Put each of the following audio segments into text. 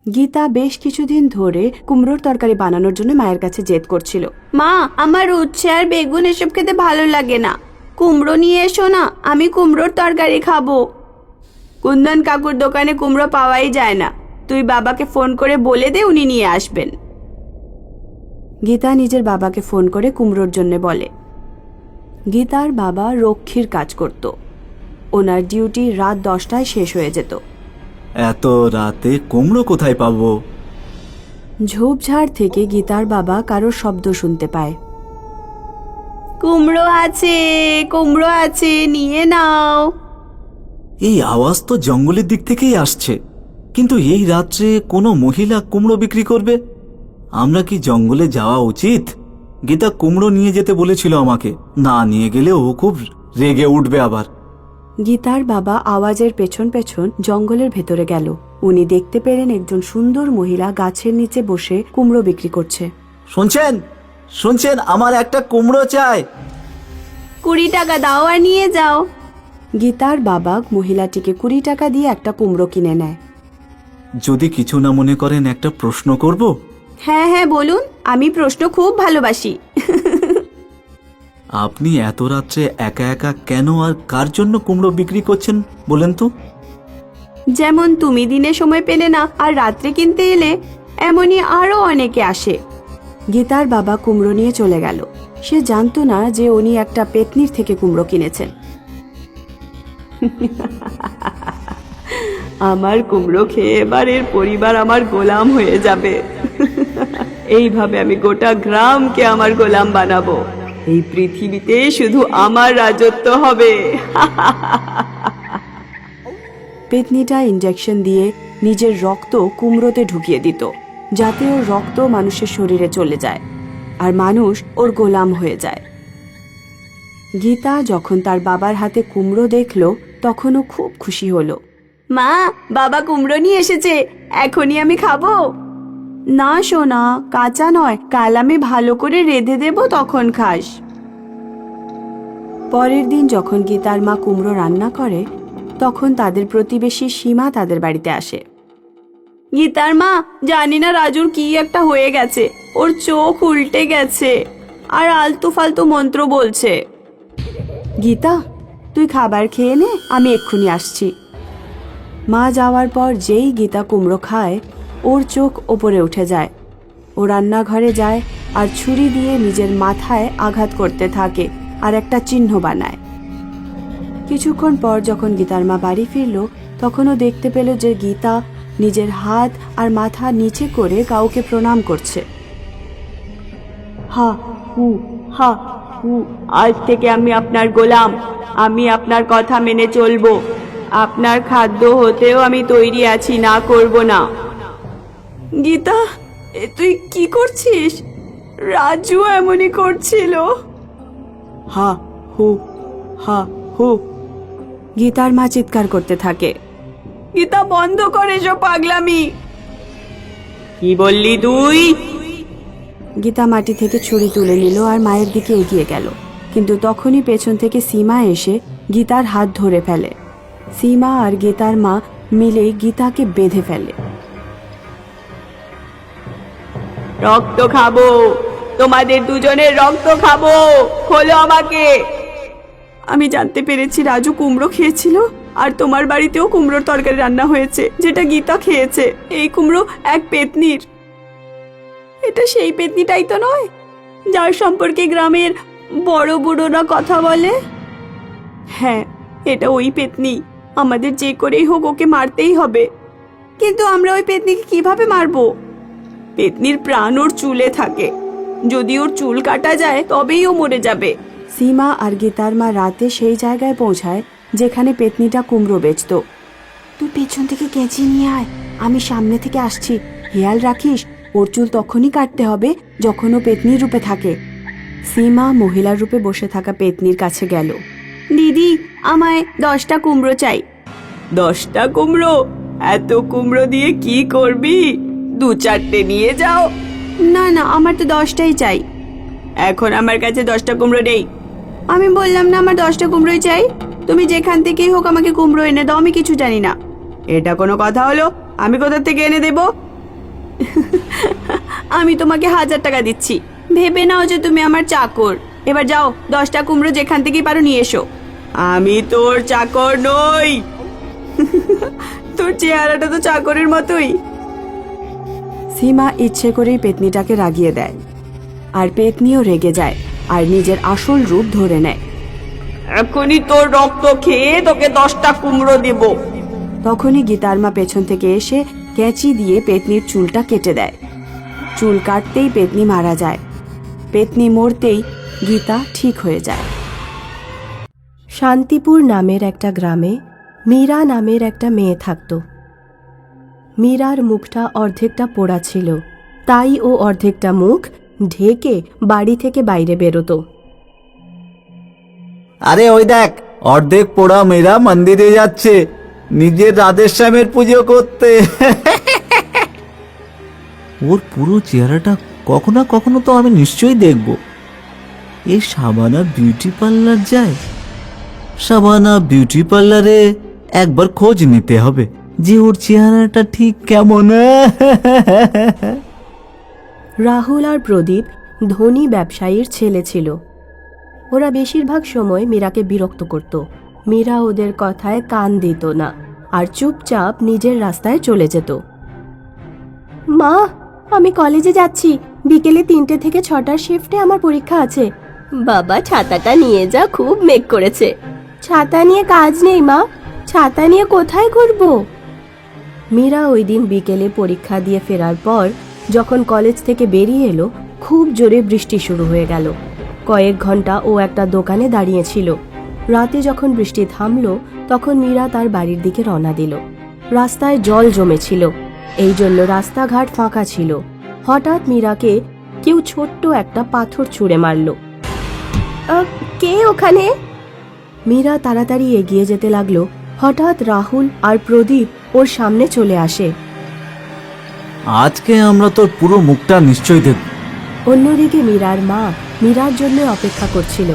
গীতা বেশ কিছুদিন ধরে কুমড়োর তরকারি বানানোর জন্য মায়ের কাছে জেদ করছিল। মা, আমার উচ্ছে আর বেগুন এসব খেতে ভালো লাগে না, কুমড়ো নিয়ে এসো না, আমি কুমড়োর তরকারি খাবো। কুন্দন কাকুর দোকানে কুমড়ো পাওয়াই যায় না, তুই বাবাকে ফোন করে বলে দে, উনি নিয়ে আসবেন। গীতা নিজের বাবাকে ফোন করে কুমড়োর জন্য বলে। গীতার বাবা রক্ষীর কাজ করত। ওনার ডিউটি রাত 10টায় শেষ হয়ে যেত। এত রাতে কুমড়ো কোথায় পাবো? ঝোপঝাড় থেকে গীতার বাবা কারোর শব্দ শুনতে পায়। কুমড়ো আছে, কুমড়ো আছে, নিয়ে নাও। এই আওয়াজ তো জঙ্গলের দিক থেকেই আসছে, কিন্তু এই রাত্রে কোনো মহিলা কুমড়ো বিক্রি করবে? আমরা কি জঙ্গলে যাওয়া উচিত? গীতা কুমড়ো নিয়ে যেতে বলেছিল আমাকে, না নিয়ে গেলে ও খুব রেগে উঠবে আবার। গীতার বাবা আওয়াজের পেছন পেছন জঙ্গলের ভেতরে গেল। উনি দেখতে পেলেন একজন সুন্দর মহিলা গাছের নিচে বসে কুমড়ো বিক্রি করছে। শুনছেন শুনছেন, আমার একটা কুমড়ো চাই। 20 টাকা দাও আর নিয়ে যাও। গীতার বাবা মহিলাটিকে 20 টাকা দিয়ে একটা কুমড়ো কিনে নেয়। যদি কিছু না মনে করেন একটা প্রশ্ন করব? হ্যাঁ হ্যাঁ বলুন, আমি প্রশ্ন খুব ভালোবাসি। আপনি এত রাত্রে একা একা কেন আর কার জন্য কুমড়ো বিক্রি করছেন বলেন তো? যেমন তুমি দিনে সময় পেলে না আর রাত্রে কিনতে এলে, এমনই আরো অনেকে আসে। গীতার বাবা কুমড়ো নিয়ে চলে গেল। সে জানতো না যে উনি একটা পেতনির থেকে কুমড়ো কিনেছেন। আমার কুমড়ো খেয়ে এবারের পরিবার আমার গোলাম হয়ে যাবে। এইভাবে আমি গোটা গ্রামকে আমার গোলাম বানাবো। এই পৃথিবীতে শুধু আমার রাজত্ব হবে। পেতনিটা ইনজেকশন দিয়ে নিজের রক্ত কুমড়োতে ঢুকিয়ে দিত, যাতে ওর রক্ত মানুষের শরীরে চলে যায় আর মানুষ ওর গোলাম হয়ে যায়। গীতা যখন তার বাবার হাতে কুমড়ো দেখলো, তখনও খুব খুশি হলো। মা, বাবা কুমড়ো নিয়ে এসেছে, এখনই আমি খাবো। না সোনা, কাঁচা নয়, কাল আমি ভালো করে রেঁধে দেব, তখন খাস। পরের দিন যখন গীতার মা কুমড়ো রান্না করে, তখন তাদের প্রতিবেশী সীমা তাদের বাড়িতে আসে। গীতার মা, জানি না রাজুর কি একটা হয়ে গেছে, ওর চোখ উল্টে গেছে আর আলতু ফালতু মন্ত্র বলছে। গীতা, তুই খাবার খেয়ে নে, আমি এক্ষুনি আসছি। মা যাওয়ার পর যেই গীতা কুমড়ো খায়, ওর চোখ ওপরে উঠে যায়। ও রান্নাঘরে যায় আর ছুরি দিয়ে নিজের মাথায় আঘাত করতে থাকে আর একটা চিহ্ন বানায়। কিছুক্ষণ পর যখন গীতার মা বাড়ি ফিরল, তখন ও দেখতে পেল যে গীতা নিজের হাত আর মাথা নিচে করে কাউকে প্রণাম করছে। হা হু হা হু, আজ থেকে আমি আপনার গোলাম, আমি আপনার কথা মেনে চলবো, আপনার খাদ্য হতেও আমি তৈরি আছি, না করব না। গীতা, তুই কি করছিস? রাজু এমনই করছিল। হা হু হা হু, গীতার মা চিৎকার করতে থাকে। গীতা, বন্ধ কর এসব পাগলামি। কি বললি তুই? গীতা মাটি থেকে ছুরি তুলে নিল আর মায়ের দিকে এগিয়ে গেল, কিন্তু তখনই পেছন থেকে সীমা এসে গীতার হাত ধরে ফেলে। সীমা আর গীতার মা মিলে গীতাকে বেঁধে ফেলে। রক্ত খাবো, তোমাদের দুজনের রক্ত খাবো, খোলো আমাকে। আমি জানতে পেরেছি রাজু কুমড়ো খেয়েছিল আর তোমার বাড়িতেও কুমড়োর তরকারি রান্না হয়েছে, যেটা গীতা খেয়েছে। এই কুমড়ো এক পেতনির। এটা সেই পেতনিটাই তো নয় যার সম্পর্কে গ্রামের বড় বুড়োরা কথা বলে? হ্যাঁ, এটা ওই পেতনি। আমাদের যে করেই হোক ওকে মারতেই হবে। কিন্তু আমরা ওই পেতনিকে কিভাবে মারবো? পেতনির প্রাণ ওর চুলে থাকে, যদি ওর চুল কাটা যায় তবেই ও মরে যাবে। সীমা আর গীতার মা রাতে সেই জায়গায় পৌঁছায় যেখানে পেতনিটা কুমড়ো বেচত। তুই পেছন থেকে কেঁচি নিয়ে আয়, আমি সামনে থেকে আসছি, খেয়াল রাখিস ওর চুল তখনই কাটতে হবে যখন ও পেতনির রূপে থাকে। সীমা মহিলার রূপে বসে থাকা পেতনির কাছে গেল। দিদি, আমায় 10টা কুমড়ো চাই। 10টা কুমড়ো? এত কুমড়ো দিয়ে কি করবি? 2-4টে নিয়ে যাও। না না, আমার তো 10টাই চাই। এখন আমার কাছে 10টা কুমড়ো নেই। আমি বললাম না আমার 10টা কুমড়োই চাই। তুমি যেখান থেকেই হোক আমাকে কুমড়ো এনে দাও, আমি কিছু জানি না। এটা কোনো কথা হলো? আমি কোথা থেকে এনে দেব? আমি তোমাকে 1000 টাকা দিচ্ছি, ভেবে নাও যে তুমি আমার চাকর। এবার যাও, 10টা কুমড়ো যেখান থেকেই পারো নিয়ে এসো। আমি তোর চাকর নই। তোর চেহারাটা তো চাকরের মতোই। সীমা ইচ্ছে করেই পেতনিটাকে রাগিয়ে দেয়, আর পেতনিও রেগে যায় আর নিজের আসল রূপ ধরে নেয়। এখনই তোর রক্ত খেয়ে তোকে 10টা কুমড়ো দেব। তখনই গীতার মা পেছন থেকে এসে কেঁচি দিয়ে পেতনির চুলটা কেটে দেয়। চুল কাটতেই পেতনি মারা যায়। পেতনি মরতেই গীতা ঠিক হয়ে যায়। শান্তিপুর নামের একটা গ্রামে মীরা নামের একটা মেয়ে থাকত। মীরার মুখটা অর্ধেকটা পোড়া ছিল, তাই ও অর্ধেকটা মুখ ঢেকে বাড়ি থেকে বাইরে বেরোতো। আরে ওই দেখ, অর্ধেক পোড়া মেয়েরা মন্দিরে যাচ্ছে নিজের রাধেশ্যামের পুজো করতে। ওর পুরো চেহারাটা কখনো কখনো তো আমি নিশ্চয়ই দেখব। এই শাবানা বিউটি পার্লার যায়। শাবানা বিউটি পার্লারে একবার খোঁজ নিতে হবে যে ওর চেহারাটা ঠিক কেমন। রাহুল আর প্রদীপ ধনী ব্যবসায়ীর ছেলে ছিল। ওরা বেশিরভাগ সময় মীরাকে বিরক্ত করত। মীরা ওদের কথায় কান দিত না আর চুপচাপ নিজের রাস্তায় চলে যেত। মা, আমি কলেজে যাচ্ছি, বিকেলে 3টে থেকে 6টার শিফটে আমার পরীক্ষা আছে। বাবা, ছাতাটা নিয়ে যা, খুব মেঘ করেছে। ছাতা নিয়ে কাজ নেই মা, ছাতা নিয়ে কোথায় ঘুরবো? মীরা ওই দিন বিকেলে পরীক্ষা দিয়ে ফেরার পর যখন কলেজ থেকে বেরিয়ে এলো, খুব জোরে বৃষ্টি শুরু হয়ে গেল। কয়েক ঘন্টা ও একটা দোকানে দাঁড়িয়েছিল। রাতে যখন বৃষ্টি থামলো, তখন মীরা তার বাড়ির দিকে রওনা দিল। রাস্তায় জল জমেছিল, এই জন্য রাস্তাঘাট ফাঁকা ছিল। হঠাৎ মীরাকে কেউ ছোট্ট একটা পাথর ছুঁড়ে মারল। কে ওখানে? মীরা তাড়াতাড়ি এগিয়ে যেতে লাগলো। হঠাৎ রাহুল আর প্রদীপ ওর সামনে চলে আসে। আজকে আমরা তোর পুরো মুখটা নিশ্চয়ই দেখব। অন্যদিকে মীরার মা মীরার জন্য অপেক্ষা করছিল।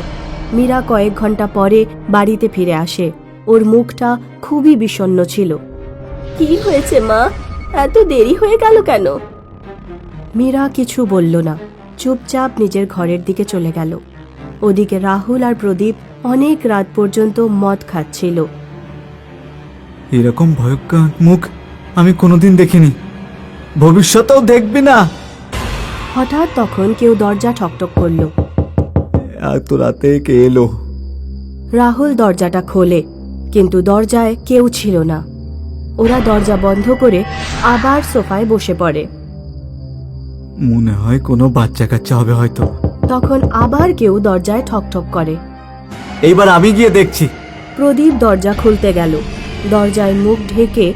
মীরা কয়েক ঘন্টা পরে বাড়িতে ফিরে আসে। ওর মুখটা খুবই বিষণ্ণ ছিল। কি হয়েছে মা, এত দেরি হয়ে গেল কেন? মীরা কিছু বলল না, চুপচাপ নিজের ঘরের দিকে চলে গেল। ওদিকে রাহুল আর প্রদীপ অনেক রাত পর্যন্ত মদ খাচ্ছিল। এরকম ভয়ঙ্কর মুখ আমি কোনোদিন দেখিনি, ভবিষ্যতেও দেখবি না। হঠাৎ তখন কেউ দরজা ঠকঠক করলো। এত রাতে কে এলো? রাহুল দরজাটা খোলে, কিন্তু দরজায় কেউ ছিল না। ওরা দরজা বন্ধ করে আবার সোফায় বসে পড়ে। মনে হয় কোনো বাচ্চা কাচ্চা হবে হয়তো। তখন আবার কেউ দরজায় ঠকঠক করে। এইবার আমি গিয়ে দেখছি। প্রদীপ দরজা খুলতে গেল। দরজায় মুখ ঢেকে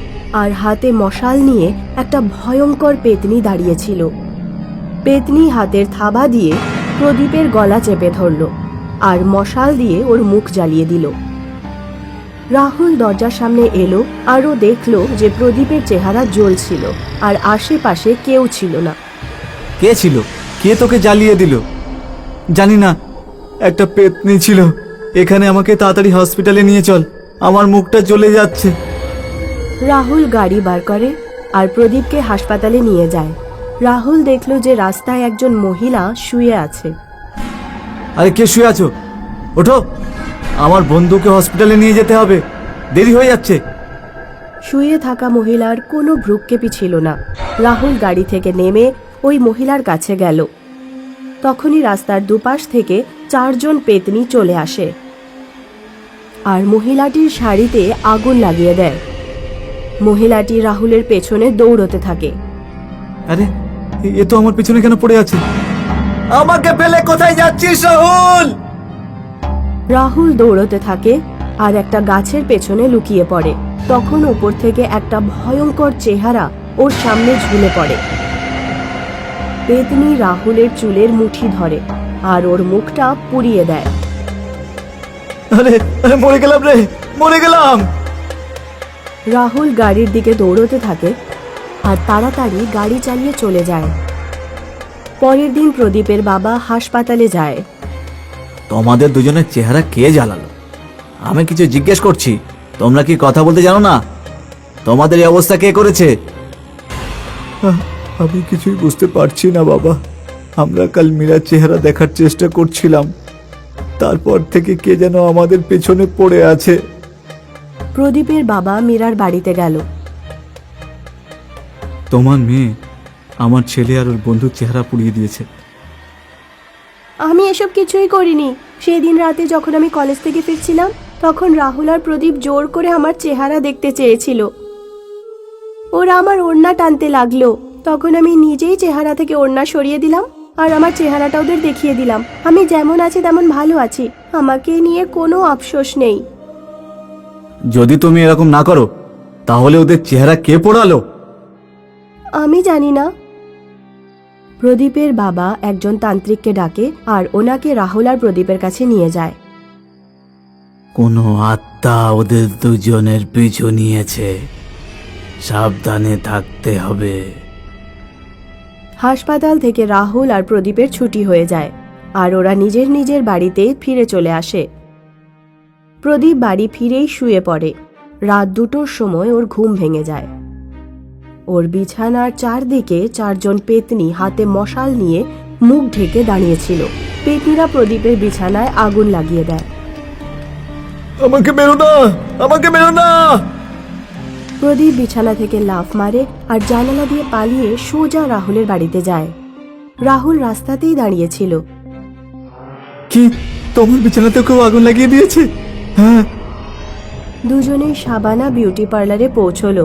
আর হাতে মশাল নিয়ে একটা ভয়ঙ্কর পেতনি দাঁড়িয়েছিল। পেতনি হাতের থাবা দিয়ে প্রদীপের গলা চেপে ধরল আর মশাল দিয়ে ওর মুখ জ্বালিয়ে দিল। রাহুল দরজার সামনে এলো আর ও দেখল যে প্রদীপের চেহারা জ্বলছিল আর আশেপাশে কেউ ছিল না। কে ছিল? কে তোকে জ্বালিয়ে দিল? জানি না, একটা পেতনি ছিল এখানে। আমাকে তাড়াতাড়ি হসপিটালে নিয়ে চল, আমার মুখটা জ্বলে যাচ্ছে। রাহুল গাড়ি বার করে আর প্রদীপকে হাসপাতালে নিয়ে যায়। রাহুল দেখল যে রাস্তায় একজন মহিলা শুয়ে আছে। আরে কে শুয়ে আছো? ওঠো, আমার বন্ধুকে হসপিটালে নিয়ে যেতে হবে, দেরি হয়ে যাচ্ছে। শুয়ে থাকা মহিলার কোনো ভ্রুক্ষেপই ছিল না। রাহুল গাড়ি থেকে নেমে ওই মহিলার কাছে গেল। তখনই রাস্তার দুপাশ থেকে 4 জন পেতনি চলে আসে আর মহিলাটির শাড়িতে আগুন লাগিয়ে দেয়। মহিলাটি রাহুলের পেছনে দৌড়তে থাকে। আরে এ তো আমার পিছনে কেন পড়ে আছে? আমাকে ফেলে কোথায় যাচ্ছিস রাহুল? রাহুল দৌড়তে থাকে আর একটা গাছের পেছনে লুকিয়ে পড়ে। তখন উপর থেকে একটা ভয়ঙ্কর চেহারা ওর সামনে ঝুলে পড়ে। পেতনি রাহুলের চুলের মুঠি ধরে আর ওর মুখটা পুড়িয়ে দেয়। আরে আরে মরে গেলাম রে, মরে গেলাম। রাহুল গাড়ির দিকে দৌড়তে থাকে আর তাড়াতাড়ি গাড়ি চালিয়ে চলে যায়। পরের দিন প্রদীপের বাবা হাসপাতালে যায়। তোমাদের দুজনের চেহারা কে জ্বালালো? আমি কিছু জিজ্ঞেস করছি, তোমরা কি কথা বলতে জানো না? তোমাদের এই অবস্থা কে করেছে? আমি কিছুই বুঝতে পারছি না বাবা। আমরা কাল মীরার চেহারা দেখার চেষ্টা করছিলাম, তারপর থেকে কে যেন আমাদের পেছনে পড়ে আছে। প্রদীপের বাবা মীরার বাড়িতে গেল। তোমার মেয়ে আমার ছেলে আর ওর বন্ধুর চেহারা পুড়িয়ে দিয়েছে। আমি এসব কিছুই করিনি। সেদিন রাতে যখন আমি কলেজ থেকে ফিরছিলাম, তখন রাহুল আর প্রদীপ জোর করে আমার চেহারা দেখতে চেয়েছিল। ওরা আমার ওড়না টানতে লাগলো। তখন আমি নিজেই চেহারা থেকে ওড়না সরিয়ে দিলাম আর আমার চেহারাটা ওদের দেখিয়ে দিলাম। আমি যেমন আছি তেমন ভালো আছি, আমাকে নিয়ে কোনো আফসোস নেই। যদি তুমি এরকম না করো তাহলে ওদের চেহারা কে পোড়ালো? আমি জানি না। প্রদীপের বাবা একজন তান্ত্রিককে ডাকে আর ওনাকে রাহুল আর প্রদীপের কাছে নিয়ে যায়। কোনো আত্মা ওদের দুজনের পিছু নিয়েছে, সাবধানে থাকতে হবে। হাসপাতাল থেকে রাহুল আর প্রদীপের ছুটি হয়ে যায় আর ওরা নিজের নিজের বাড়িতে ফিরে চলে আসে। প্রদীপ বাড়ি ফিরেই শুয়ে পড়ে। রাত 2টোর সময় ওর ঘুম ভেঙে যায়। ওর বিছানার চারদিকে 4জন পেতনি হাতে মশাল নিয়ে মুখ ঢেকে দাঁড়িয়েছিল। পেতনিরা প্রদীপের বিছানায় আগুন লাগিয়ে দেয়। আমাকে মেরো না, আমাকে মেরো না! প্রদীপ বিছানা থেকে লাফ মারে আর জানালা দিয়ে পালিয়ে সোজা রাহুলের বাড়িতে যায়। রাহুল রাস্তাতেই দাঁড়িয়েছিল। কি, তোমার বিছানাতে কেউ আগুন লাগিয়ে দিয়েছে? হ্যাঁ। দুজনেই শাবানা বিউটি পার্লারে পৌঁছলো।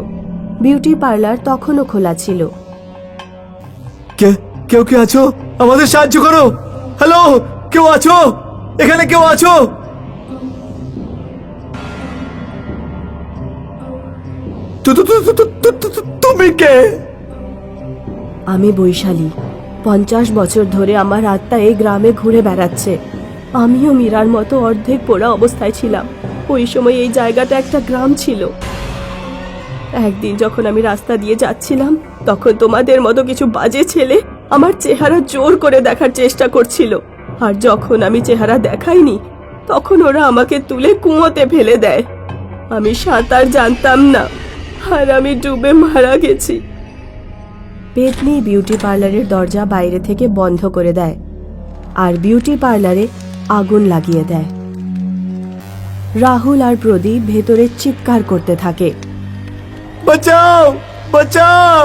বিউটি পার্লার তখনও খোলা ছিল। কেউ কে আছো? আমাদের সাহায্য করো। হ্যালো, কেউ আছো? এখানে কেউ আছো? তুমি কে? আমি বৈশালী। 50 বছর ধরে আমার আত্মা এই গ্রামে ঘুরে বেড়াচ্ছে। আমিও মীরার মতো অর্ধেক পোড়া অবস্থায় ছিলাম। ওই সময় এই জায়গাটা একটা গ্রাম ছিল। একদিন যখন আমি রাস্তা দিয়ে যাচ্ছিলাম, তখন তোমাদের মতো কিছু বাজে ছেলে আমার চেহারা জোর করে দেখার চেষ্টা করছিল। আর যখন আমি চেহারা দেখাইনি, তখন ওরা আমাকে তুলে কুয়োতে ফেলে দেয়। আমি সাঁতার জানতাম না আর আমি ডুবে মারা গেছি। পেতনি বিউটি পার্লারের দরজা বাইরে থেকে বন্ধ করে দেয় আর বিউটি পার্লারে আগুন লাগিয়ে দেয়। রাহুল আর প্রদীপ ভেতরে চিৎকার করতে থাকে, বাঁচাও, বাঁচাও!